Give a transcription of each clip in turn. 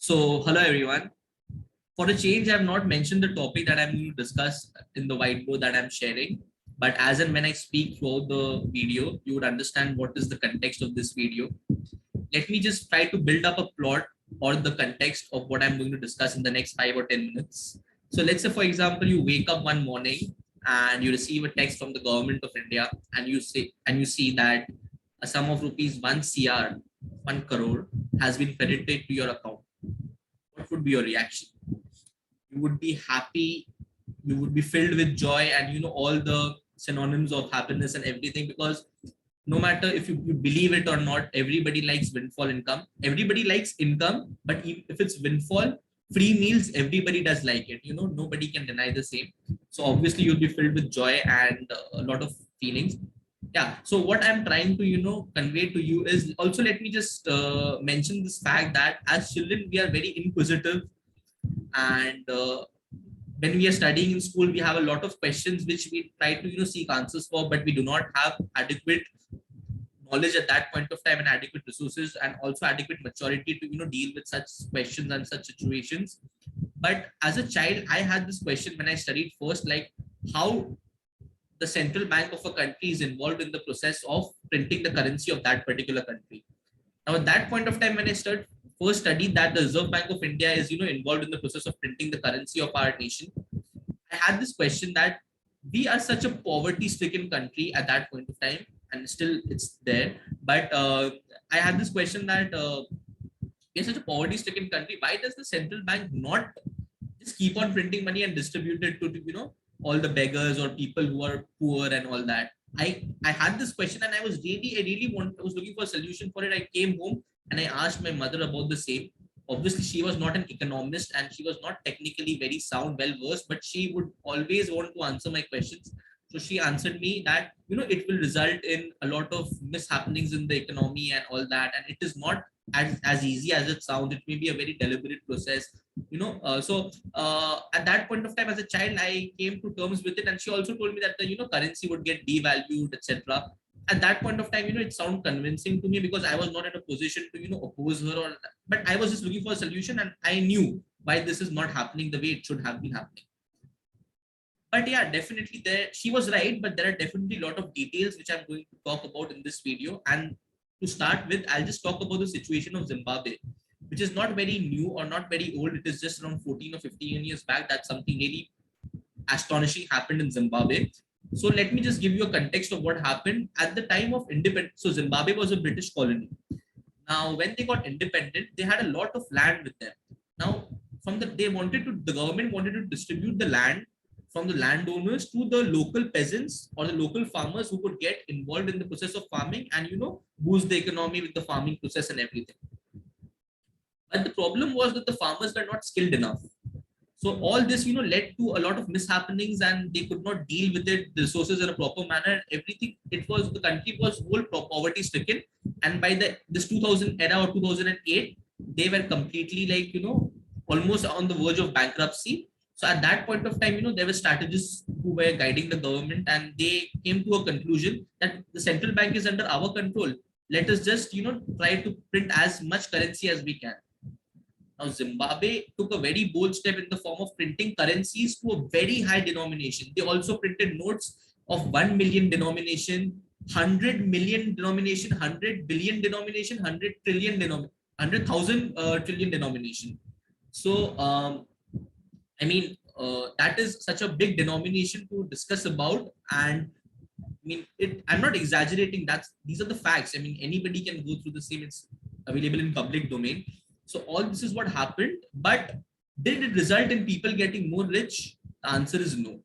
So, hello everyone. For a change, I have not mentioned the topic that I'm going to discuss in the whiteboard that I'm sharing. But as and when I speak throughout the video, you would understand what is the context of this video. Let me just try to build up a plot or the context of what I'm going to discuss in the next 5 or 10 minutes. So, let's say, for example, you wake up one morning and you receive a text from the government of India, and you see that a sum of rupees 1 crore, 1 crore, has been credited to your account. What would be your reaction? You would be happy, you would be filled with joy, and all the synonyms of happiness and everything, because no matter if you believe it or not, everybody likes windfall income, everybody likes income, but if it's windfall free meals, everybody does like it, nobody can deny the same. So obviously you'll be filled with joy and a lot of feelings. Yeah, so what I'm trying to convey to you is, also let me just mention this fact that as children we are very inquisitive, and when we are studying in school we have a lot of questions which we try to seek answers for, but we do not have adequate knowledge at that point of time, and adequate resources, and also adequate maturity to deal with such questions and such situations. But as a child I had this question when I studied first, like how the central bank of a country is involved in the process of printing the currency of that particular country. Now, at that point of time, when I first studied that the Reserve Bank of India is, involved in the process of printing the currency of our nation, I had this question that we are such a poverty-stricken country at that point of time, and still it's there. But I had this question that we are such a poverty-stricken country. Why does the central bank not just keep on printing money and distribute it to all the beggars or people who are poor and all that? I had this question, and I was looking for a solution for it. I came home and I asked my mother about the same. Obviously she was not an economist and she was not technically very sound, well versed, but she would always want to answer my questions. So she answered me that it will result in a lot of mishappenings in the economy and all that, and it is not as easy as it sounds. It may be a very deliberate process, at that point of time as a child I came to terms with it, and she also told me that the currency would get devalued, etc. At that point of time it sounded convincing to me, because I was not in a position to oppose her, or but I was just looking for a solution, and I knew why this is not happening the way it should have been happening. But yeah, definitely there she was right, but there are definitely a lot of details which I'm going to talk about in this video. And to start with, I'll just talk about the situation of Zimbabwe, which is not very new or not very old. It is just around 14 or 15 years back that something really astonishing happened in Zimbabwe. So let me just give you a context of what happened at the time of independence. So Zimbabwe was a British colony. Now, when they got independent, they had a lot of land with them. Now, the government wanted to distribute the land from the landowners to the local peasants or the local farmers who could get involved in the process of farming and boost the economy with the farming process and everything. But the problem was that the farmers were not skilled enough. So all this led to a lot of mishappenings, and they could not deal with it, the resources in a proper manner. Everything, the country was whole poverty stricken, and by this 2000 era or 2008, they were completely like almost on the verge of bankruptcy. So at that point of time, there were strategists who were guiding the government, and they came to a conclusion that the central bank is under our control. Let us just try to print as much currency as we can. Now, Zimbabwe took a very bold step in the form of printing currencies to a very high denomination. They also printed notes of 1 million denomination, 100 million denomination, 100 billion denomination, 100 trillion denomination, 100,000 trillion denomination. So, I mean, that is such a big denomination to discuss about. And I mean, I'm not exaggerating. These are the facts. I mean, anybody can go through the same. It's available in public domain. So all this is what happened, but did it result in people getting more rich? The answer is no.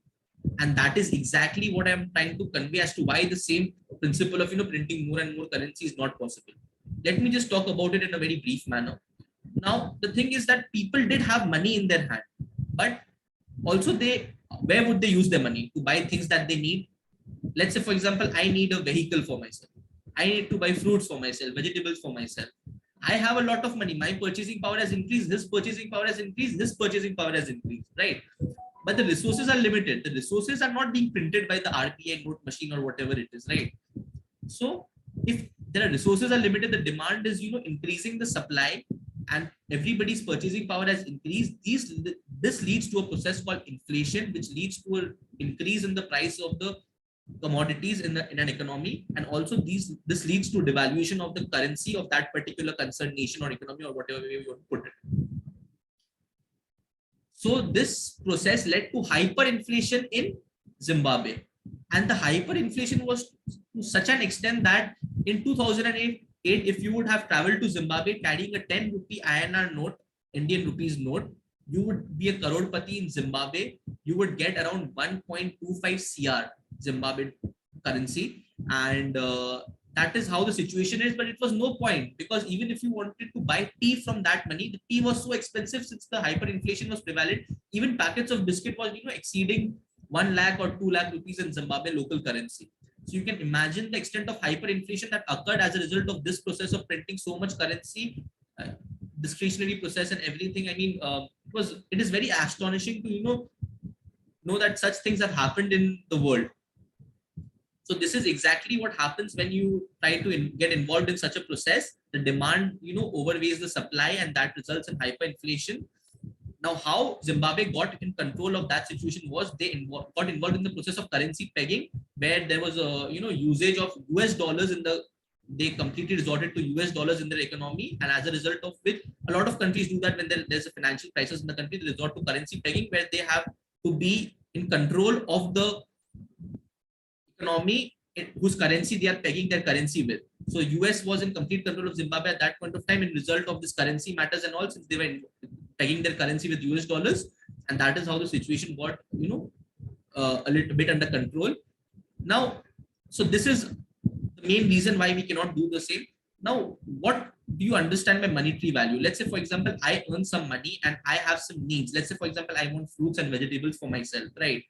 And that is exactly what I'm trying to convey as to why the same principle of printing more and more currency is not possible. Let me just talk about it in a very brief manner. Now, the thing is that people did have money in their hand, but also where would they use their money? To buy things that they need. Let's say, for example, I need a vehicle for myself. I need to buy fruits for myself, vegetables for myself. I have a lot of money. My purchasing power has increased. His purchasing power has increased. His purchasing power has increased, right? But the resources are limited. The resources are not being printed by the RBI note machine or whatever it is, right? So if the resources are limited, the demand is increasing the supply, and everybody's purchasing power has increased, this leads to a process called inflation, which leads to an increase in the price of the commodities in an economy, and also this leads to devaluation of the currency of that particular concerned nation or economy or whatever way you want to put it. So this process led to hyperinflation in Zimbabwe, and the hyperinflation was to such an extent that in 2008, if you would have traveled to Zimbabwe carrying a 10 rupee INR note, Indian rupees note, you would be a crorepati in Zimbabwe. You would get around 1.25 CR Zimbabwe currency, and that is how the situation is. But it was no point, because even if you wanted to buy tea from that money, the tea was so expensive since the hyperinflation was prevalent. Even packets of biscuit was exceeding 1 lakh or 2 lakh rupees in Zimbabwe local currency. So you can imagine the extent of hyperinflation that occurred as a result of this process of printing so much currency, discretionary process and everything. I mean, it is very astonishing to know that such things have happened in the world. So this is exactly what happens when you try to get involved in such a process. The demand overweighs the supply, and that results in hyperinflation. Now, how Zimbabwe got in control of that situation was they got involved in the process of currency pegging, where there was a usage of US dollars they completely resorted to US dollars in their economy, and as a result of which a lot of countries do that when there's a financial crisis in the country, they resort to currency pegging, where they have to be in control of the economy whose currency they are pegging their currency with. So US was in complete control of Zimbabwe at that point of time in result of this currency matters and all, since they were pegging their currency with US dollars, and that is how the situation got a little bit under control. Now, so this is the main reason why we cannot do the same. Now, what do you understand by monetary value? Let's say, for example, I earn some money and I have some needs. Let's say, for example, I want fruits and vegetables for myself, right?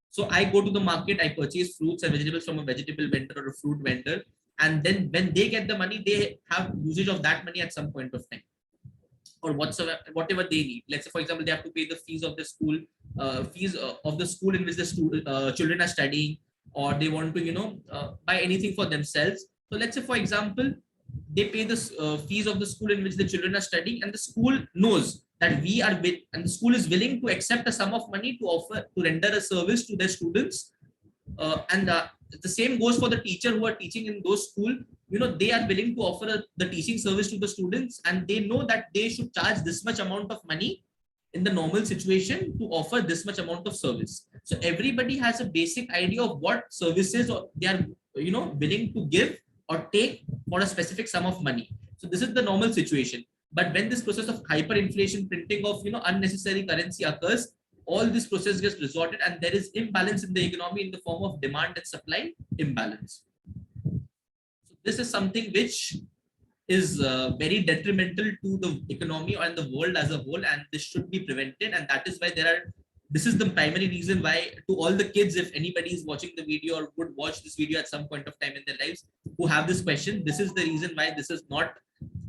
So I go to the market, I purchase fruits and vegetables from a vegetable vendor or a fruit vendor. And then when they get the money, they have usage of that money at some point of time, or whatever they need. Let's say, for example, they have to pay the fees of the school, of the school in which the children are studying, or they want to, buy anything for themselves. So let's say, for example, they pay the fees of the school in which the children are studying, and the school knows that and the school is willing to accept a sum of money to render a service to their students. And the same goes for the teacher who are teaching in those schools. They are willing to offer the teaching service to the students, and they know that they should charge this much amount of money in the normal situation to offer this much amount of service. So everybody has a basic idea of what services they are willing to give or take for a specific sum of money. So this is the normal situation. But when this process of hyperinflation, printing of unnecessary currency occurs, all this process gets resorted, and there is imbalance in the economy in the form of demand and supply imbalance. So this is something which is very detrimental to the economy and the world as a whole, and this should be prevented. And that is why this is the primary reason why, to all the kids, if anybody is watching the video or would watch this video at some point of time in their lives, who have this question, this is the reason why this is not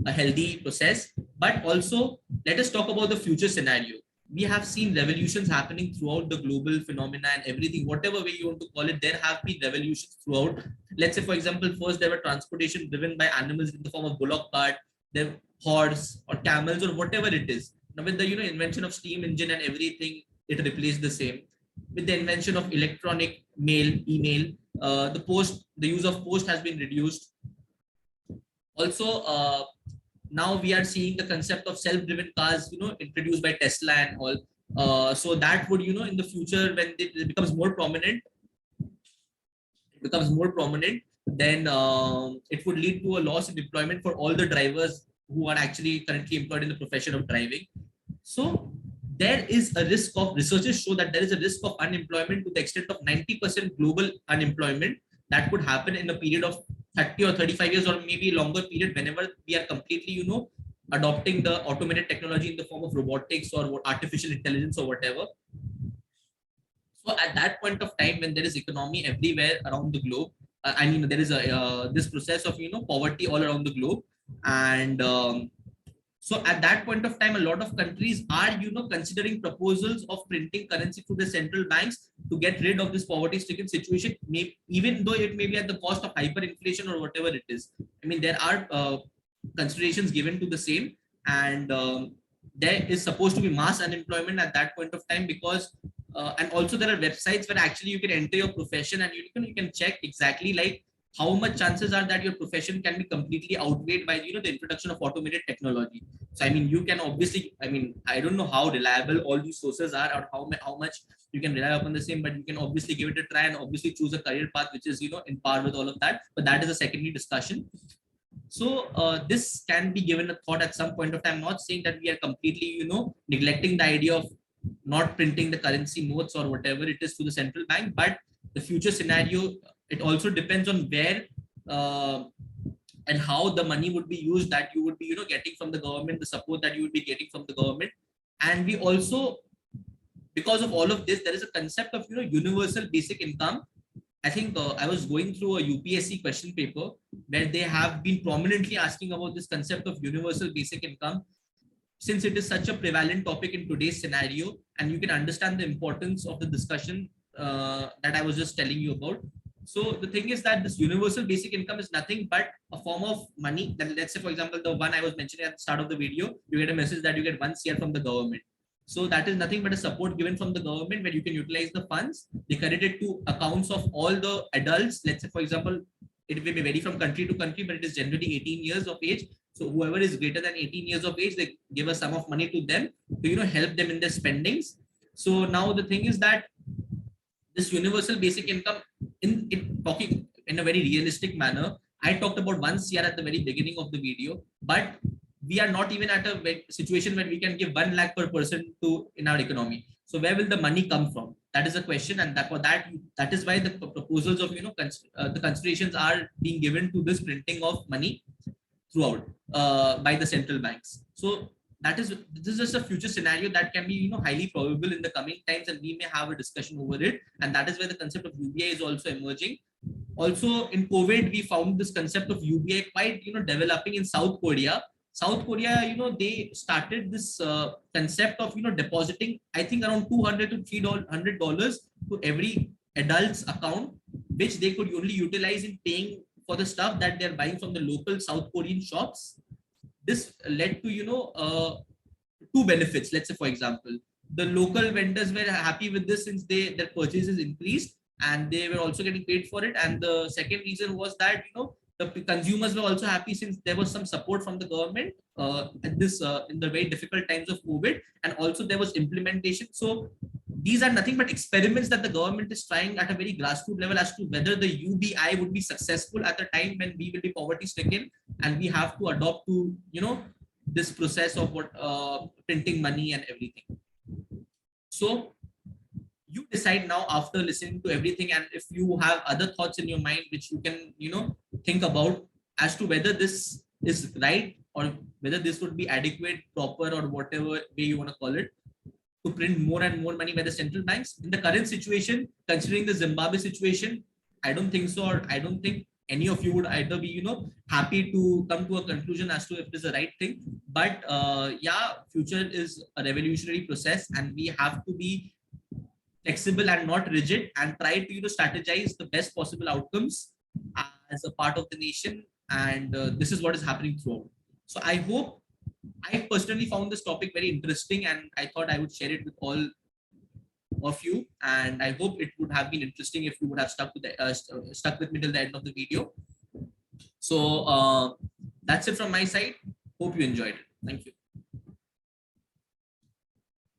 a healthy process. But also, let us talk about the future scenario. We have seen revolutions happening throughout the global phenomena and everything, whatever way you want to call it. There have been revolutions throughout. Let's say, for example, first there were transportation driven by animals in the form of bullock cart, then horse or camels or whatever it is. Now with the invention of steam engine and everything, it replaced the same. With the invention of electronic mail, email, the use of post has been reduced. Also, now we are seeing the concept of self-driven cars, introduced by Tesla and all. So that would, in the future, when it becomes more prominent, then it would lead to a loss in employment for all the drivers who are actually currently employed in the profession of driving. So there is a risk of, researchers show that there is a risk of unemployment to the extent of 90% global unemployment that could happen in a period of 30 or 35 years, or maybe a longer period, whenever we are completely, adopting the automated technology in the form of robotics or artificial intelligence or whatever. So at that point of time, when there is economy everywhere around the globe, there is this process of poverty all around the globe, and so at that point of time, a lot of countries are considering proposals of printing currency through the central banks to get rid of this poverty-stricken situation, even though it may be at the cost of hyperinflation or whatever it is. There are considerations given to the same, and there is supposed to be mass unemployment at that point of time, because and also there are websites where actually you can enter your profession and you can check exactly like how much chances are that your profession can be completely outweighed by the introduction of automated technology. So I mean, you can obviously, I mean, I don't know how reliable all these sources are or how much you can rely upon the same, but you can obviously give it a try and obviously choose a career path which is in par with all of that. But that is a secondary discussion. So this can be given a thought at some point of time. Not saying that we are completely neglecting the idea of not printing the currency notes or whatever it is to the central bank, but the future scenario, it also depends on where uh, and how the money would be used that you would be getting from the government, the support that you would be getting from the government. And we also, because of all of this, there is a concept of universal basic income. I think I was going through a UPSC question paper where they have been prominently asking about this concept of universal basic income, since it is such a prevalent topic in today's scenario, and you can understand the importance of the discussion that I was just telling you about. So the thing is that this universal basic income is nothing but a form of money that, let's say, for example, the one I was mentioning at the start of the video, you get a message that you get 1 CR from the government. So that is nothing but a support given from the government where you can utilize the funds. They credit it to accounts of all the adults. Let's say, for example, it will be vary from country to country, but it is generally 18 years of age. So whoever is greater than 18 years of age, they give a sum of money to them to help them in their spendings. So now the thing is that this universal basic income, in talking in a very realistic manner, I talked about 1 CR at the very beginning of the video, but we are not even at a situation where we can give 1 lakh per person to in our economy. So where will the money come from? That is a question, and that is why the proposals of the considerations are being given to this printing of money throughout by the central banks. So this is just a future scenario that can be highly probable in the coming times, and we may have a discussion over it. And that is where the concept of UBI is also emerging. Also in COVID, we found this concept of UBI quite developing in South Korea. South Korea, they started this concept of depositing, I think, around $200 to $300 to every adult's account, which they could only utilize in paying for the stuff that they're buying from the local South Korean shops. This led to two benefits. Let's say, for example, the local vendors were happy with this since their purchases increased and they were also getting paid for it. And the second reason was that the consumers were also happy since there was some support from the government at this in the very difficult times of COVID, and also there was implementation. So these are nothing but experiments that the government is trying at a very grassroots level as to whether the UBI would be successful at the time when we will be poverty stricken and we have to adopt to this process of what printing money and everything. So you decide now after listening to everything, and if you have other thoughts in your mind which you can think about as to whether this is right or whether this would be adequate, proper, or whatever way you want to call it, to print more and more money by the central banks in the current situation. Considering the Zimbabwe situation, I don't think so, or I don't think any of you would either be happy to come to a conclusion as to if it is the right thing. But yeah, future is a revolutionary process, and we have to be flexible and not rigid, and try to strategize the best possible outcomes as a part of the nation. And this is what is happening throughout. So I personally found this topic very interesting, and I thought I would share it with all of you. And I hope it would have been interesting if you would have stuck with me till the end of the video. So that's it from my side. Hope you enjoyed it. Thank you.